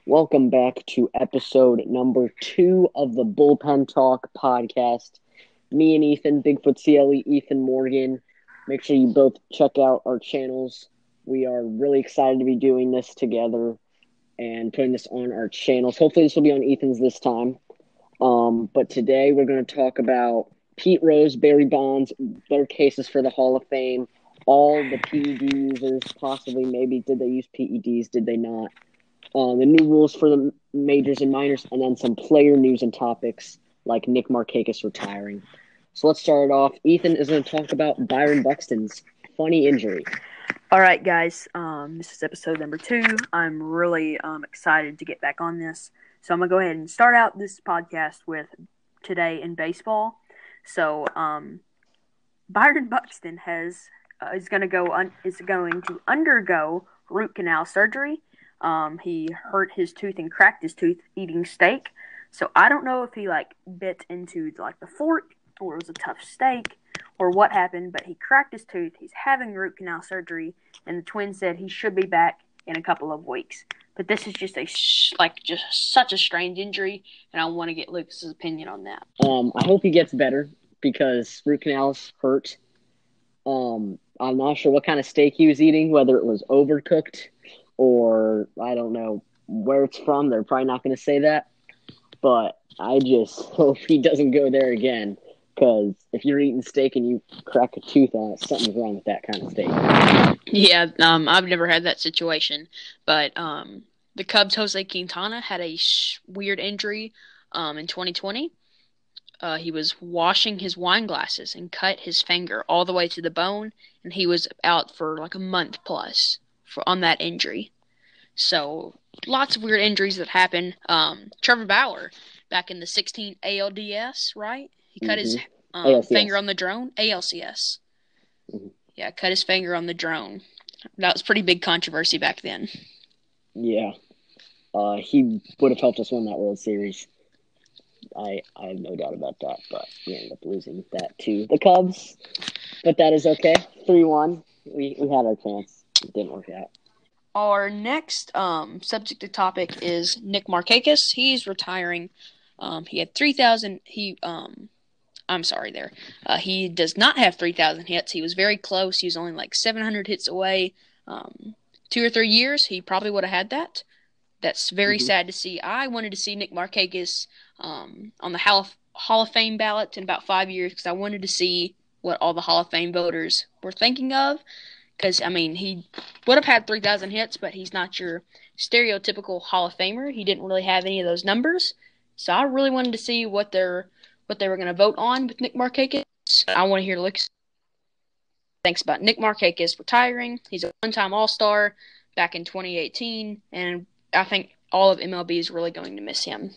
Welcome back to episode number 2 of the Bullpen Talk podcast. Me and Ethan, Bigfoot CLE, Ethan Morgan. Make sure you both check out our channels. We are really excited to be doing this together and putting this on our channels. Hopefully this will be on Ethan's this time. But today we're going to talk about Pete Rose, Barry Bonds, their cases for the Hall of Fame, all the PED users, possibly, maybe, did they use PEDs, did they not? The new rules for the majors and minors, and then some player news and topics like Nick Markakis retiring. So let's start it off. Ethan is going to talk about Byron Buxton's funny injury. All right, guys. This is episode number 2. I'm really excited to get back on this. So I'm going to go ahead and start out this podcast with today in baseball. So Byron Buxton is going to undergo root canal surgery. He hurt his tooth and cracked his tooth eating steak. So I don't know if he bit into the fork or it was a tough steak or what happened, but he cracked his tooth. He's having root canal surgery, and the Twins said he should be back in a couple of weeks. But this is just just such a strange injury, and I want to get Lucas's opinion on that. I hope he gets better because root canals hurt. I'm not sure what kind of steak he was eating, whether it was overcooked or I don't know where it's from. They're probably not going to say that. But I just hope he doesn't go there again, because if you're eating steak and you crack a tooth on it, something's wrong with that kind of steak. Yeah, I've never had that situation. But the Cubs' Jose Quintana had a weird injury in 2020. He was washing his wine glasses and cut his finger all the way to the bone, and he was out for a month plus on that injury. So lots of weird injuries that happen. Trevor Bauer, back in the 16 ALDS, right? He cut his finger on the drone. ALCS. Mm-hmm. Yeah, cut his finger on the drone. That was pretty big controversy back then. Yeah. He would have helped us win that World Series. I have no doubt about that, but we ended up losing that to the Cubs. But that is okay. 3-1. We had our chance. It didn't work out. Our next subject to topic is Nick Markakis. He's retiring. He had 3,000. I'm sorry there. He does not have 3,000 hits. He was very close. He was only 700 hits away. 2 or 3 years, he probably would have had that. That's very sad to see. I wanted to see Nick Markakis on the Hall of Fame ballot in about 5 years because I wanted to see what all the Hall of Fame voters were thinking of. Because, he would have had 3,000 hits, but he's not your stereotypical Hall of Famer. He didn't really have any of those numbers. So I really wanted to see what they were going to vote on with Nick Markakis. I want to hear Lucas thinks about Nick Markakis retiring. He's a one-time All-Star back in 2018, and I think all of MLB is really going to miss him.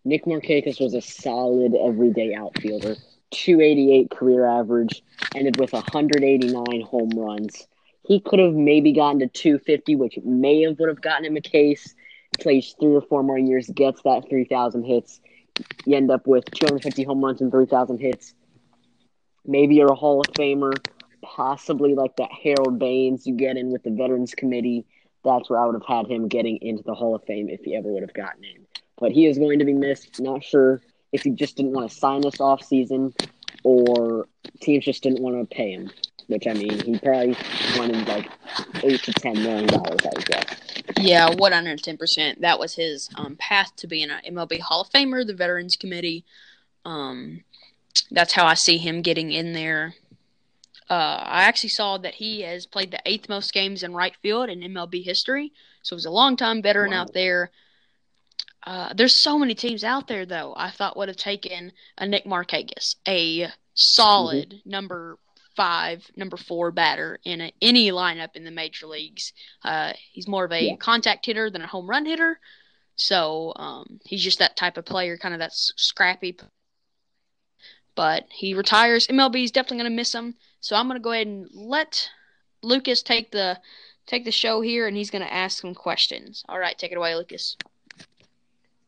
Nick Markakis was a solid everyday outfielder. 288 career average, ended with 189 home runs. He could have maybe gotten to 250, which would have gotten him a case. Plays 3 or 4 more years, gets that 3,000 hits. You end up with 250 home runs and 3,000 hits. Maybe you're a Hall of Famer, possibly like that Harold Baines you get in with the Veterans Committee. That's where I would have had him getting into the Hall of Fame if he ever would have gotten in. But he is going to be missed. Not sure if he just didn't want to sign this offseason or teams just didn't want to pay him, which, he probably wanted $8 to $10 million, I would guess. Yeah, 110%. That was his path to being an MLB Hall of Famer, the Veterans Committee. That's how I see him getting in there. I actually saw that he has played the 8th most games in right field in MLB history, so he's a long-time veteran out there. There's so many teams out there, though, I thought would have taken a Nick Markakis, a solid number 5, number 4 batter in any lineup in the major leagues. He's more of a contact hitter than a home run hitter, so he's just that type of player, kind of that scrappy. But he retires. MLB is definitely going to miss him, so I'm going to go ahead and let Lucas take the show here, and he's going to ask some questions. All right, take it away, Lucas.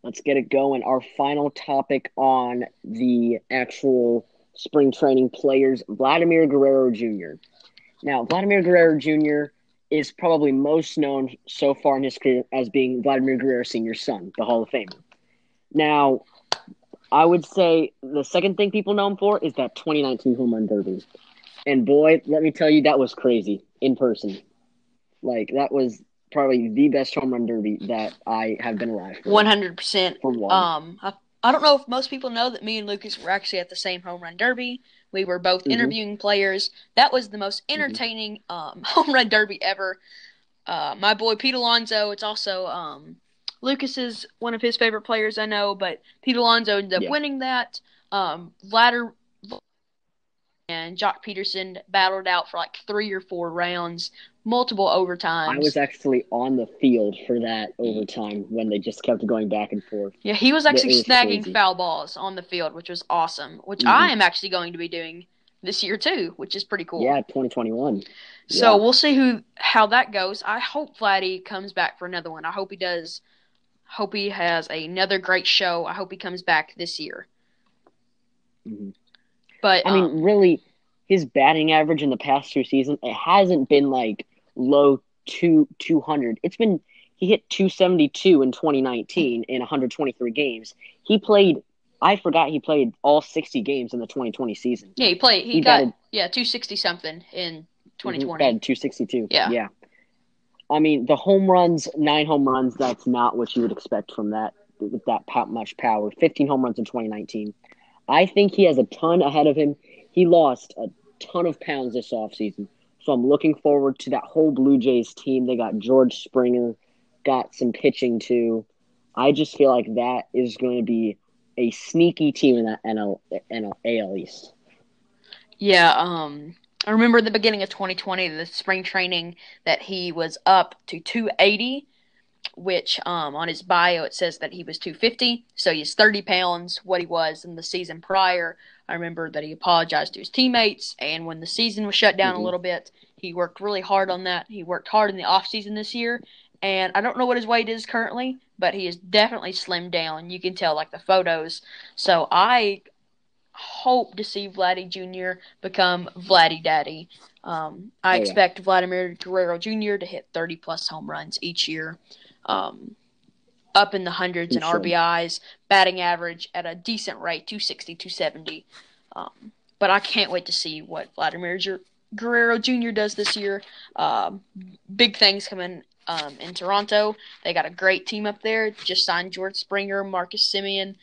Let's get it going. Our final topic on the actual spring training players, Vladimir Guerrero Jr. Now, Vladimir Guerrero Jr. is probably most known so far in his career as being Vladimir Guerrero Sr.'s son, the Hall of Famer. Now, I would say the second thing people know him for is that 2019 home run derby. And boy, let me tell you, that was crazy in person. Like, that was probably the best home run derby that I have been alive for. 100%. For one. I don't know if most people know that me and Lucas were actually at the same home run derby. We were both interviewing players. That was the most entertaining home run derby ever. My boy Pete Alonso, it's also Lucas is one of his favorite players, I know, but Pete Alonso ended up winning that. Vladder and Jock Peterson battled out for like 3 or 4 rounds, multiple overtimes. I was actually on the field for that overtime when they just kept going back and forth. Yeah, he was actually snagging foul balls on the field, which was awesome, which I am actually going to be doing this year too, which is pretty cool. Yeah, 2021. So we'll see how that goes. I hope Vladdy comes back for another one. I hope he does. Hope he has another great show. I hope he comes back this year. But I mean, really, his batting average in the past 2 seasons, it hasn't been like low 200. It's been he hit 272 in 2019 in 123 games. I forgot he played all 60 games in the 2020 season. Yeah, he got 260 something in 2020. Batted 262. Yeah. I mean, the home runs, 9 home runs, that's not what you would expect from that with that much power. 15 home runs in 2019. I think he has a ton ahead of him. He lost a ton of pounds this offseason. So I'm looking forward to that whole Blue Jays team. They got George Springer, got some pitching too. I just feel like that is going to be a sneaky team in that AL East. Yeah, I remember at the beginning of 2020, the spring training, that he was up to 280, which on his bio it says that he was 250, so he's 30 pounds what he was in the season prior. I remember that he apologized to his teammates, and when the season was shut down a little bit, he worked really hard on that. He worked hard in the offseason this year, and I don't know what his weight is currently, but he is definitely slimmed down. You can tell, like, the photos. So I hope to see Vladdy Jr. become Vladdy Daddy. I expect Vladimir Guerrero Jr. to hit 30-plus home runs each year, up in the hundreds in RBIs, batting average at a decent rate, 260, 270. But I can't wait to see what Vladimir Guerrero Jr. does this year. Big things coming in Toronto. They got a great team up there. Just signed George Springer, Marcus Semien.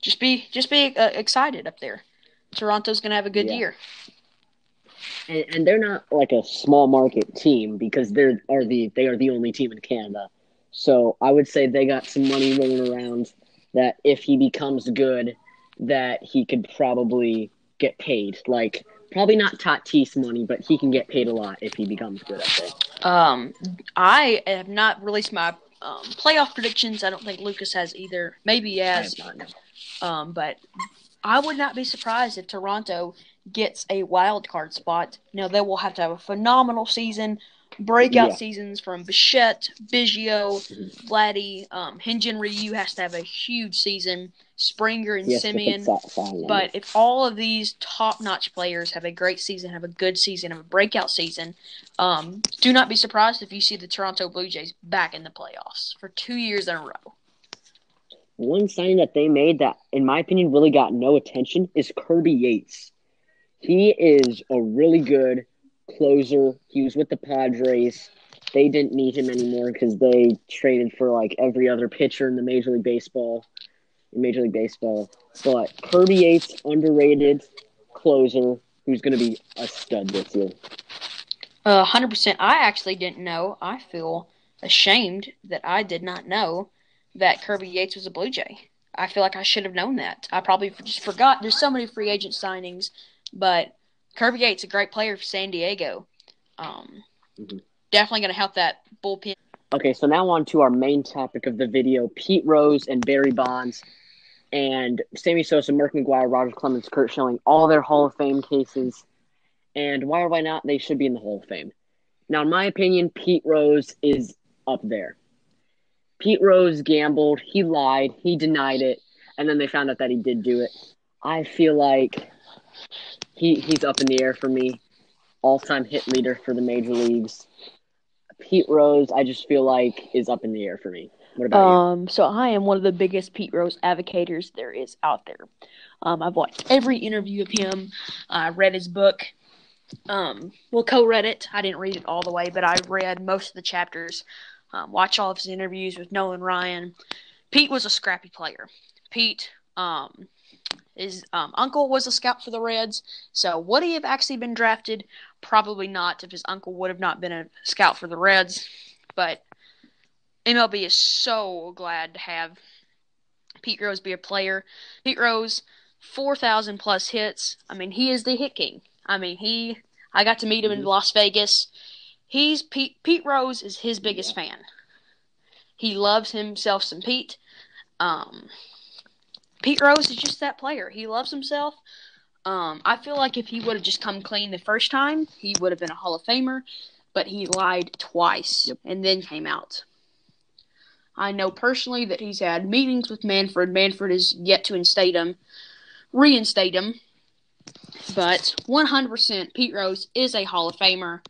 Just be excited up there. Toronto's gonna have a good year. And they're not like a small market team because they are the only team in Canada. So I would say they got some money rolling around that if he becomes good, that he could probably get paid. Like, probably not Tatis money, but he can get paid a lot if he becomes good up there. I have not released my playoff predictions. I don't think Lucas has either. Maybe he has. I have not, no. But I would not be surprised if Toronto gets a wild card spot. They will have to have a phenomenal season. Breakout seasons from Bichette, Biggio, Vladdy, Hyun-Jin Ryu has to have a huge season. Springer and Semien. But if all of these top-notch players have a great season, have a good season, have a breakout season, do not be surprised if you see the Toronto Blue Jays back in the playoffs for 2 years in a row. One signing that they made that, in my opinion, really got no attention is Kirby Yates. He is a really good closer. He was with the Padres. They didn't need him anymore because they traded for like every other pitcher in the Major League Baseball. But Kirby Yates, underrated closer, who's going to be a stud this year. 100%. I actually didn't know. I feel ashamed that I did not know that Kirby Yates was a Blue Jay. I feel like I should have known that. I probably just forgot. There's so many free agent signings, but Kirby Yates, a great player for San Diego. Definitely going to help that bullpen. Okay, so now on to our main topic of the video. Pete Rose and Barry Bonds and Sammy Sosa, Mark McGwire, Roger Clemens, Curt Schilling, all their Hall of Fame cases. And why or why not, they should be in the Hall of Fame. Now, in my opinion, Pete Rose is up there. Pete Rose gambled, he lied, he denied it, and then they found out that he did do it. I feel like he's up in the air for me. all-time hit leader for the major leagues. Pete Rose, I just feel like, is up in the air for me. What about you? So I am one of the biggest Pete Rose advocators there is out there. I've watched every interview of him. I read his book. Co-read it. I didn't read it all the way, but I read most of the chapters. Watch all of his interviews with Nolan Ryan. Pete was a scrappy player. Pete, his uncle was a scout for the Reds. So would he have actually been drafted? Probably not if his uncle would have not been a scout for the Reds. But MLB is so glad to have Pete Rose be a player. Pete Rose, 4,000 plus hits. I mean, he is the hit king. I got to meet him in Las Vegas. Pete Rose is his biggest fan. He loves himself some Pete. Pete Rose is just that player. He loves himself. I feel like if he would have just come clean the first time, he would have been a Hall of Famer. But he lied twice and then came out. I know personally that he's had meetings with Manfred. Manfred is yet to reinstate him. But 100% Pete Rose is a Hall of Famer.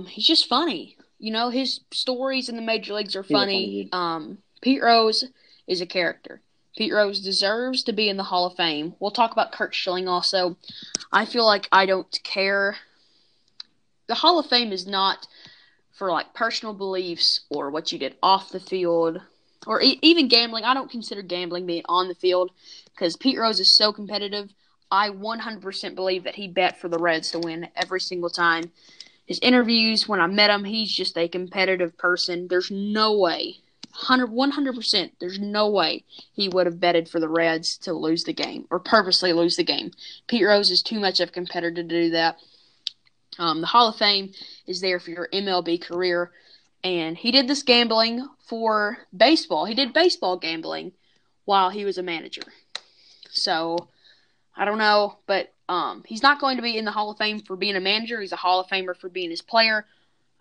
He's just funny. His stories in the major leagues are funny. Pete Rose is a character. Pete Rose deserves to be in the Hall of Fame. We'll talk about Curt Schilling also. I feel like I don't care. The Hall of Fame is not for personal beliefs or what you did off the field or even gambling. I don't consider gambling being on the field because Pete Rose is so competitive. I 100% believe that he bet for the Reds to win every single time. His interviews, when I met him, he's just a competitive person. There's no way, 100%, there's no way he would have betted for the Reds to lose the game or purposely lose the game. Pete Rose is too much of a competitor to do that. The Hall of Fame is there for your MLB career, and he did this gambling for baseball. He did baseball gambling while he was a manager. So I don't know, but he's not going to be in the Hall of Fame for being a manager. He's a Hall of Famer for being his player.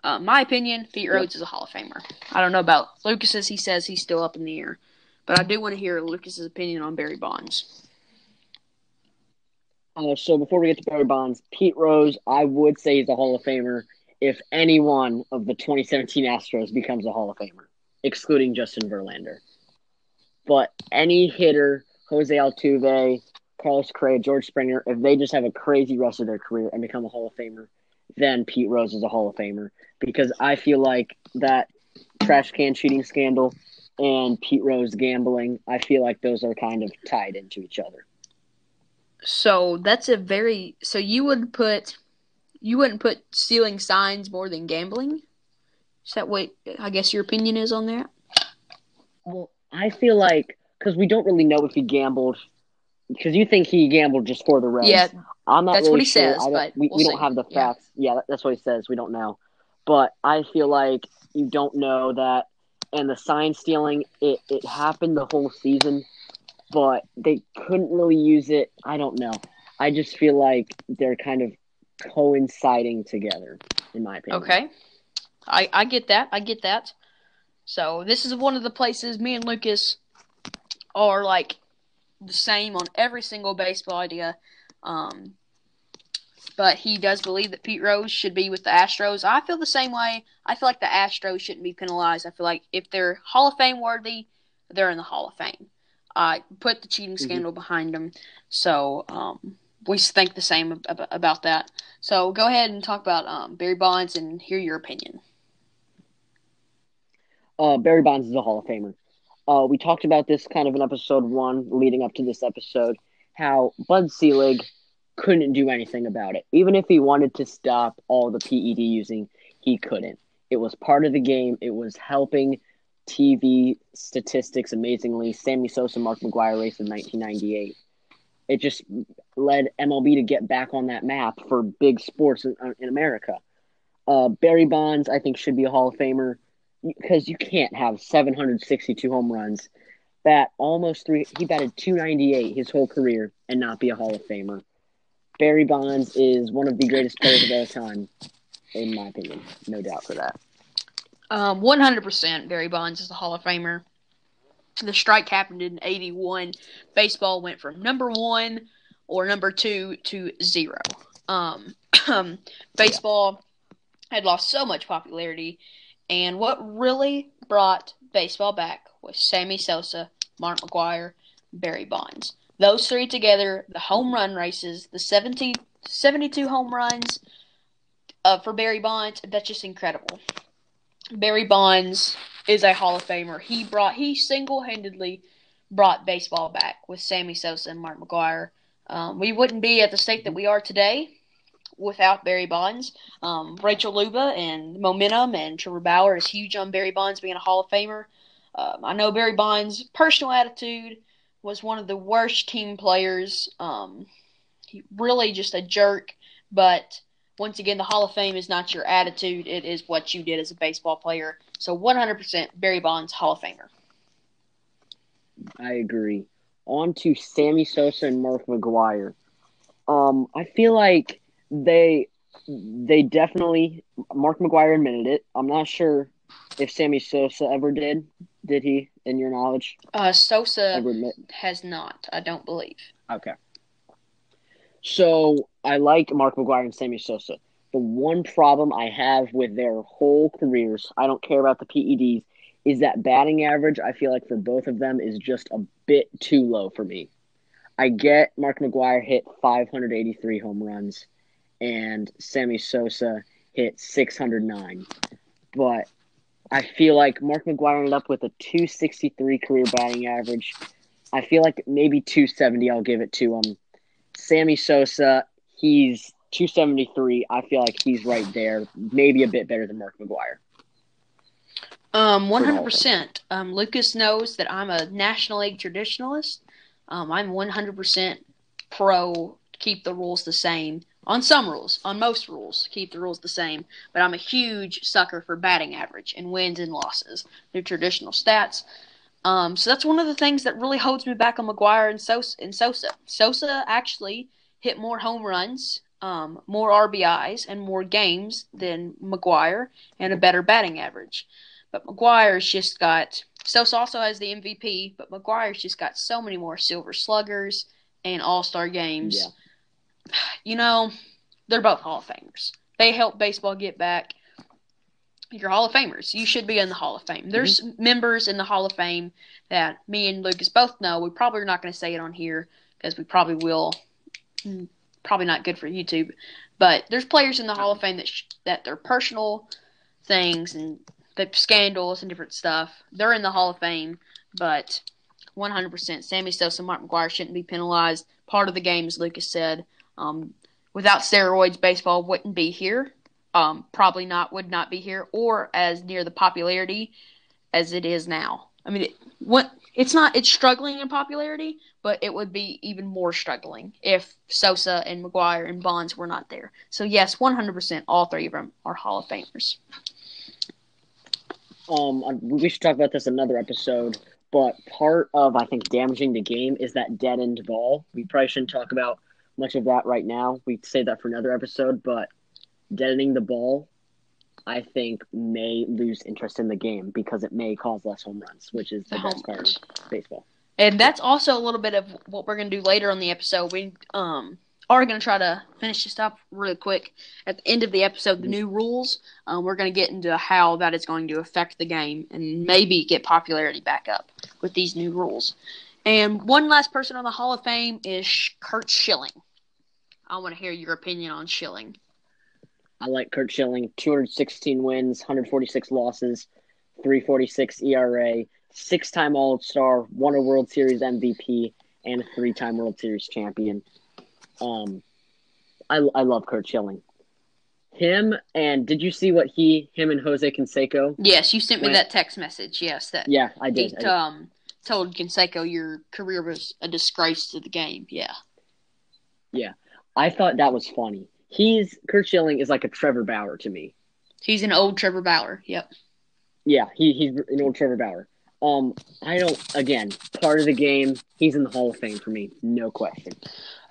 My opinion, Pete Rose is a Hall of Famer. I don't know about Lucas's. He says he's still up in the air. But I do want to hear Lucas's opinion on Barry Bonds. So before we get to Barry Bonds, Pete Rose, I would say he's a Hall of Famer if any one of the 2017 Astros becomes a Hall of Famer, excluding Justin Verlander. But any hitter, Jose Altuve, Carlos Correa, George Springer, if they just have a crazy rest of their career and become a Hall of Famer, then Pete Rose is a Hall of Famer. Because I feel like that trash can cheating scandal and Pete Rose gambling, I feel like those are kind of tied into each other. So that's so you wouldn't put stealing signs more than gambling? Is that what I guess your opinion is on that? Well, I feel like, because we don't really know if he gambled, because you think he gambled just for the Reds. Yeah, I'm not that's really what he sure. says, but we don't have the facts. Yeah, that's what he says. We don't know. But I feel like you don't know that, and the sign stealing, it happened the whole season, but they couldn't really use it. I don't know. I just feel like they're kind of coinciding together, in my opinion. Okay. I get that. So this is one of the places me and Lucas are the same on every single baseball idea. But he does believe that Pete Rose should be with the Astros. I feel the same way. I feel like the Astros shouldn't be penalized. I feel like if they're Hall of Fame worthy, they're in the Hall of Fame. Put the cheating scandal behind them. So we think the same about that. So go ahead and talk about Barry Bonds and hear your opinion. Barry Bonds is a Hall of Famer. We talked about this kind of in episode 1 leading up to this episode, how Bud Selig couldn't do anything about it. Even if he wanted to stop all the PED using, he couldn't. It was part of the game. It was helping TV statistics amazingly. Sammy Sosa, Mark McGwire race in 1998. It just led MLB to get back on that map for big sports in America. Barry Bonds, I think, should be a Hall of Famer because you can't have 762 home runs, he batted 298 his whole career and not be a Hall of Famer. Barry Bonds is one of the greatest players of all time, in my opinion. No doubt for that. 100% Barry Bonds is the Hall of Famer. The strike happened in 81. Baseball went from number 1 or number 2 to 0. baseball had lost so much popularity, and what really brought baseball back was Sammy Sosa, Mark McGwire, Barry Bonds. Those three together, the home run races, the 72 home runs for Barry Bonds, that's just incredible. Barry Bonds is a Hall of Famer. He single-handedly brought baseball back with Sammy Sosa and Mark McGwire. We wouldn't be at the state that we are today without Barry Bonds. Rachel Luba and Momentum and Trevor Bauer is huge on Barry Bonds being a Hall of Famer. I know Barry Bonds' personal attitude was one of the worst team players. He really just a jerk, but once again, the Hall of Fame is not your attitude. It is what you did as a baseball player. So 100% Barry Bonds, Hall of Famer. I agree. On to Sammy Sosa and Mark McGwire. I feel like they definitely, Mark McGwire admitted it. I'm not sure if Sammy Sosa ever did. Did he, in your knowledge? Sosa has not, I don't believe. Okay. So I like Mark McGwire and Sammy Sosa. The one problem I have with their whole careers, I don't care about the PEDs, is that batting average, I feel like for both of them, is just a bit too low for me. I get Mark McGwire hit 583 home runs and Sammy Sosa hit 609. But I feel like Mark McGwire ended up with a 263 career batting average. I feel like maybe 270 I'll give it to him. Sammy Sosa, he's 273. I feel like he's right there, maybe a bit better than Mark McGwire. 100%. Lucas knows that I'm a National League traditionalist. I'm 100% pro keep the rules the same. On some rules, on most rules, keep the rules the same. But I'm a huge sucker for batting average and wins and losses. They're traditional stats. So that's one of the things that really holds me back on McGwire and Sosa. Sosa actually hit more home runs, more RBIs, and more games than McGwire, and a better batting average. But McGwire's just got – Sosa also has the MVP, but McGwire's just got so many more Silver Sluggers and All-Star games. Yeah. You know, they're both Hall of Famers. They help baseball get back. You're Hall of Famers. You should be in the Hall of Fame. There's members in the Hall of Fame that me and Lucas both know. We probably are not going to say it on here because we probably will. Probably not good for YouTube. But there's players in the Hall of Fame that their personal things and the scandals and different stuff, they're in the Hall of Fame. But 100%, Sammy Sosa and Mark McGwire shouldn't be penalized. Part of the game, as Lucas said. Without steroids, baseball wouldn't be here. Would not be here, or as near the popularity as it is now. I mean, it's struggling in popularity, but it would be even more struggling if Sosa and McGwire and Bonds were not there. So yes, 100%, all three of them are Hall of Famers. We should talk about this in another episode, but part of, I think, damaging the game is that dead-end ball. We probably shouldn't talk about much of that right now. We'd save that for another episode, but deadening the ball, I think, may lose interest in the game because it may cause less home runs, which is the best part of baseball. And that's also a little bit of what we're going to do later on the episode. We are going to try to finish this up really quick. At the end of the episode, the new rules, we're going to get into how that is going to affect the game and maybe get popularity back up with these new rules. And one last person on the Hall of Fame is Curt Schilling. I want to hear your opinion on Schilling. I like Curt Schilling. 216 wins, 146 losses, 3.46 ERA, 6-time All-Star, won a World Series MVP, and a 3-time World Series champion. I love Curt Schilling. Him did you see what him and Jose Canseco? Yes, you sent me that text message. Yes, yeah, I did. He told Canseco your career was a disgrace to the game. Yeah. Yeah, I thought that was funny. Curt Schilling is like a Trevor Bauer to me. He's an old Trevor Bauer. Yep. Yeah, he's an old Trevor Bauer. Part of the game, he's in the Hall of Fame for me, no question.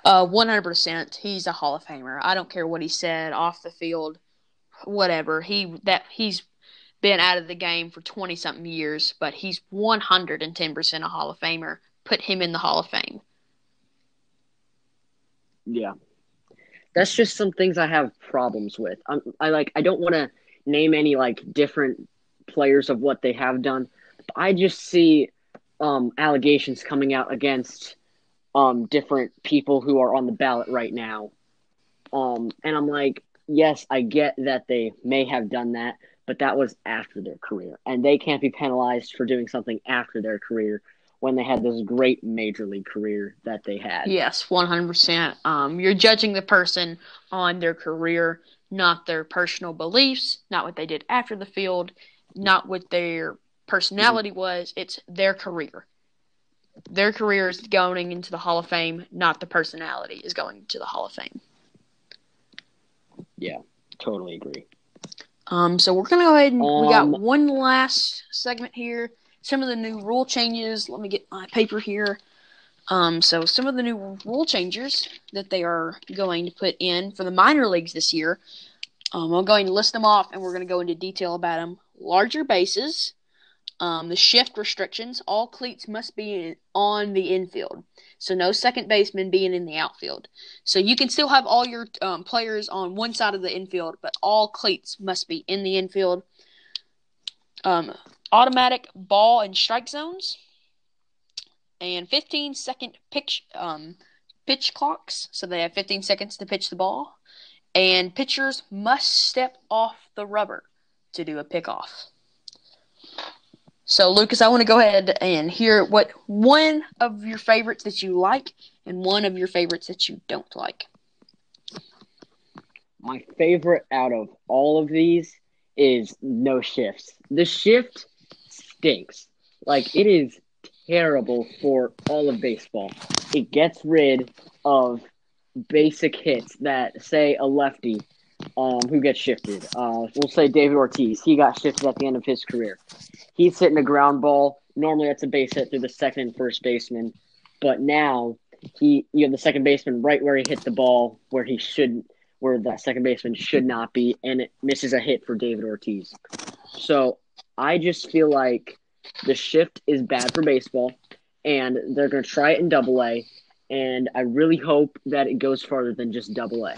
100%, he's a Hall of Famer. I don't care what he said off the field, whatever. He's been out of the game for 20-something years, but he's 110% a Hall of Famer. Put him in the Hall of Fame. Yeah. That's just some things I have problems with. I don't want to name any like different players of what they have done. But I just see allegations coming out against different people who are on the ballot right now. And I'm like, yes, I get that they may have done that, but that was after their career, and they can't be penalized for doing something after their career when they had this great major league career that they had. Yes, 100%. You're judging the person on their career, not their personal beliefs, not what they did after the field, not what their personality was. It's their career. Their career is going into the Hall of Fame, not the personality is going to the Hall of Fame. Yeah, totally agree. So we're going to go ahead and we got one last segment here. Some of the new rule changes. Let me get my paper here. So some of the new rule changes that they are going to put in for the minor leagues this year. I'm going to list them off, and we're going to go into detail about them. Larger bases, the shift restrictions. All cleats must be on the infield, so no second baseman being in the outfield. So you can still have all your players on one side of the infield, but all cleats must be in the infield. Automatic ball and strike zones, and 15-second pitch clocks. So they have 15 seconds to pitch the ball, and pitchers must step off the rubber to do a pickoff. So, Lucas, I want to go ahead and hear what one of your favorites that you like and one of your favorites that you don't like. My favorite out of all of these is no shifts. The shift stinks. Like, it is terrible for all of baseball. It gets rid of basic hits that, say, a lefty who gets shifted. We'll say David Ortiz. He got shifted at the end of his career. He's hitting a ground ball. Normally, that's a base hit through the second and first baseman. But now, you have the second baseman right where he hit the ball, where that second baseman should not be, and it misses a hit for David Ortiz. So I just feel like the shift is bad for baseball, and they're going to try it in Double-A, and I really hope that it goes farther than just Double-A.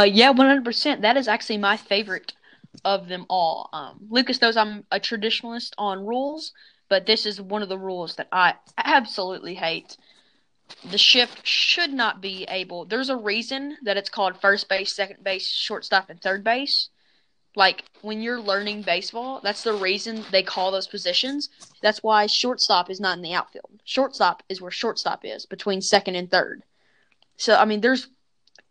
Yeah, 100%. That is actually my favorite of them all. Lucas knows I'm a traditionalist on rules, but this is one of the rules that I absolutely hate. The shift should not be able – there's a reason that it's called first base, second base, shortstop, and third base. Like, when you're learning baseball, that's the reason they call those positions. That's why shortstop is not in the outfield. Shortstop is where shortstop is, between second and third. So, I mean,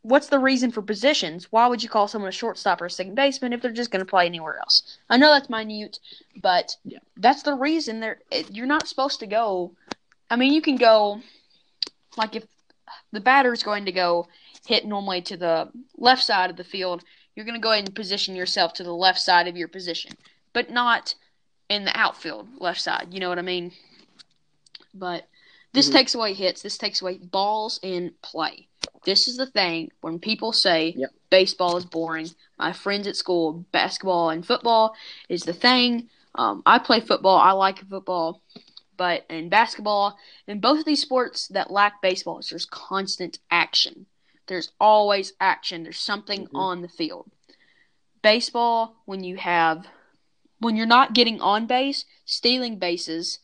what's the reason for positions? Why would you call someone a shortstop or a second baseman if they're just going to play anywhere else? I know that's minute, but that's the reason. You're not supposed to go – I mean, you can go – like if the batter is going to go hit normally to the left side of the field, you're going to go ahead and position yourself to the left side of your position, but not in the outfield left side. You know what I mean? But this takes away hits. This takes away balls in play. This is the thing when people say baseball is boring. My friends at school, basketball and football is the thing. I play football. I like football. But in basketball, in both of these sports that lack baseball, there's constant action. There's always action. There's something on the field. Baseball, when you're not getting on base, stealing bases,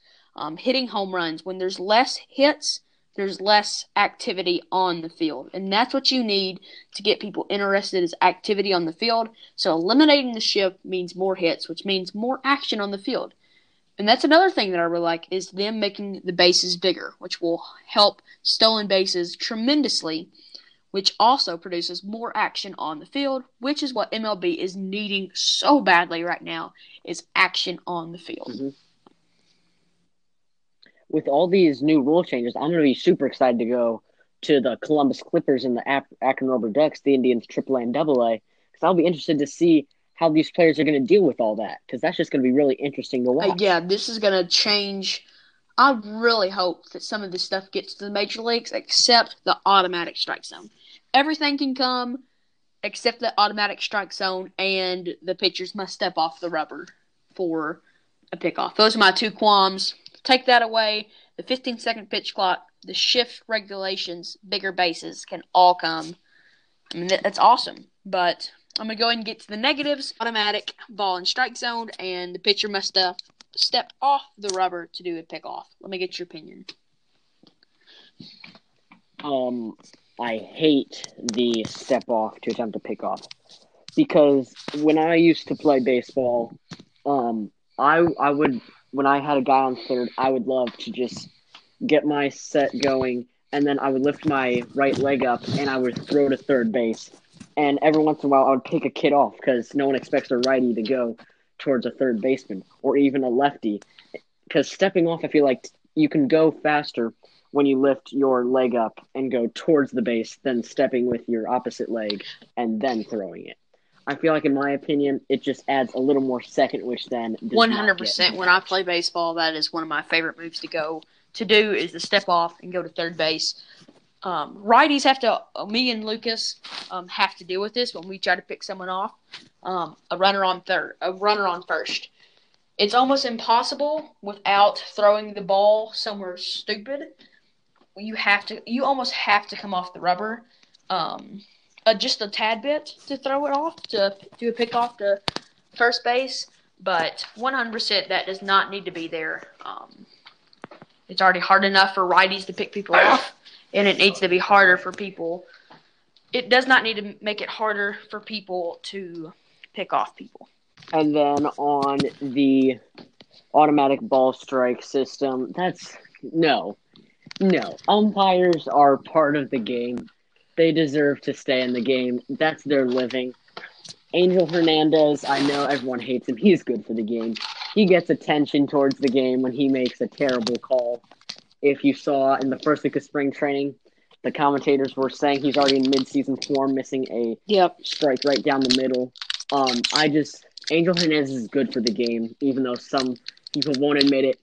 hitting home runs, when there's less hits, there's less activity on the field. And that's what you need to get people interested is activity on the field. So eliminating the shift means more hits, which means more action on the field. And that's another thing that I really like is them making the bases bigger, which will help stolen bases tremendously, which also produces more action on the field, which is what MLB is needing so badly right now, is action on the field. Mm-hmm. With all these new rule changes, I'm going to be super excited to go to the Columbus Clippers and the Akron Rubber Ducks, the Indians AAA and AA, because I'll be interested to see how these players are going to deal with all that, because that's just going to be really interesting to watch. Yeah, this is going to change. I really hope that some of this stuff gets to the major leagues, except the automatic strike zone. Everything can come except the automatic strike zone, and the pitchers must step off the rubber for a pickoff. Those are my two qualms. Take that away. The 15-second pitch clock, the shift regulations, bigger bases can all come. I mean, that's awesome. But I'm going to go ahead and get to the negatives. Automatic ball and strike zone, and the pitcher must step off the rubber to do a pickoff. Let me get your opinion. I hate the step off to attempt to pick off because when I used to play baseball, I would when I had a guy on third, I would love to just get my set going, and then I would lift my right leg up and I would throw to third base. And every once in a while, I would pick a kid off because no one expects a righty to go towards a third baseman or even a lefty. Because stepping off, I feel like you can go faster when you lift your leg up and go towards the base than stepping with your opposite leg and then throwing it. I feel like, in my opinion, it just adds a little more second, which then 100%. When I play baseball, that is one of my favorite moves to do is to step off and go to third base. Righties have to. Me and Lucas have to deal with this when we try to pick someone off. A runner on first. It's almost impossible without throwing the ball somewhere stupid. You almost have to come off the rubber, just a tad bit to throw it off to do a pick off to first base. But 100% that does not need to be there. It's already hard enough for righties to pick people off, and it needs to be harder for people. It does not need to make it harder for people to pick off people. And then on the automatic ball strike system, no. Umpires are part of the game. They deserve to stay in the game. That's their living. Angel Hernandez, I know everyone hates him. He's good for the game. He gets attention towards the game when he makes a terrible call. If you saw in the first week of spring training, the commentators were saying he's already in mid-season form, missing a strike right down the middle. Angel Hernandez is good for the game, even though some people won't admit it.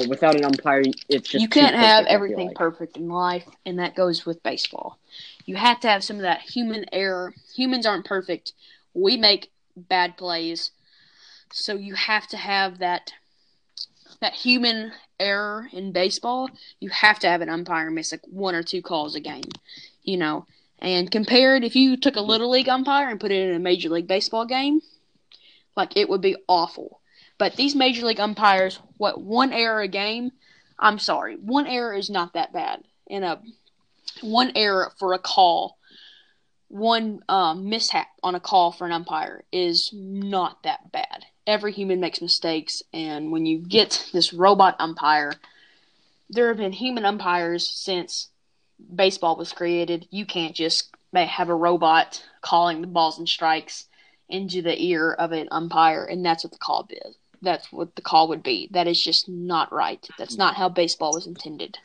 Without an umpire, it's just you can't have everything perfect in life, and that goes with baseball. You have to have some of that human error. Humans aren't perfect. We make bad plays, so you have to have that human error in baseball. You have to have an umpire miss like one or two calls a game, And compared, if you took a little league umpire and put it in a major league baseball game, it would be awful. But these major league umpires, one error a game? I'm sorry, one error is not that bad. One error for a call, one mishap on a call for an umpire is not that bad. Every human makes mistakes, and when you get this robot umpire, there have been human umpires since baseball was created. You can't just have a robot calling the balls and strikes into the ear of an umpire, and that's what the call is. That's what the call would be. That is just not right. That's not how baseball was intended.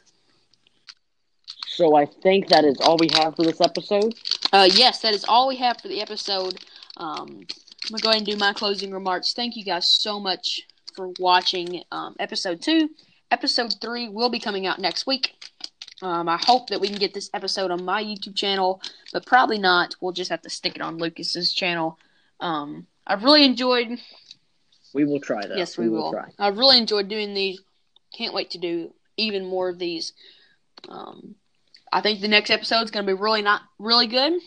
So I think that is all we have for this episode. Yes, that is all we have for the episode. I'm going to go ahead and do my closing remarks. Thank you guys so much for watching episode 2. Episode 3 will be coming out next week. I hope that we can get this episode on my YouTube channel, but probably not. We'll just have to stick it on Lucas's channel. I've really enjoyed... We will try, though. Yes, we will. Try. I've really enjoyed doing these. Can't wait to do even more of these. I think the next episode is going to be really good.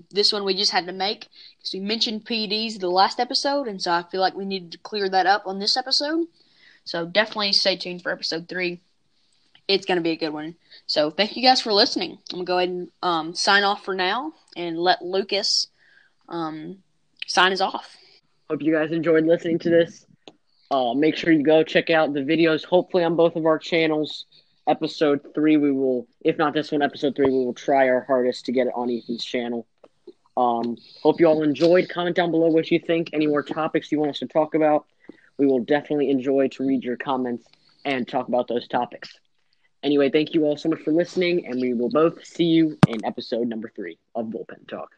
This one we just had to make because we mentioned PEDs the last episode, and so I feel like we needed to clear that up on this episode. So definitely stay tuned for episode 3. It's going to be a good one. So thank you guys for listening. I'm going to go ahead and sign off for now and let Lucas sign us off. Hope you guys enjoyed listening to this. Make sure you go check out the videos, hopefully on both of our channels. Episode 3, if not this one, episode 3, we will try our hardest to get it on Ethan's channel. Hope you all enjoyed. Comment down below what you think, any more topics you want us to talk about. We will definitely enjoy to read your comments and talk about those topics. Anyway, thank you all so much for listening, and we will both see you in episode number 3 of Bullpen Talk.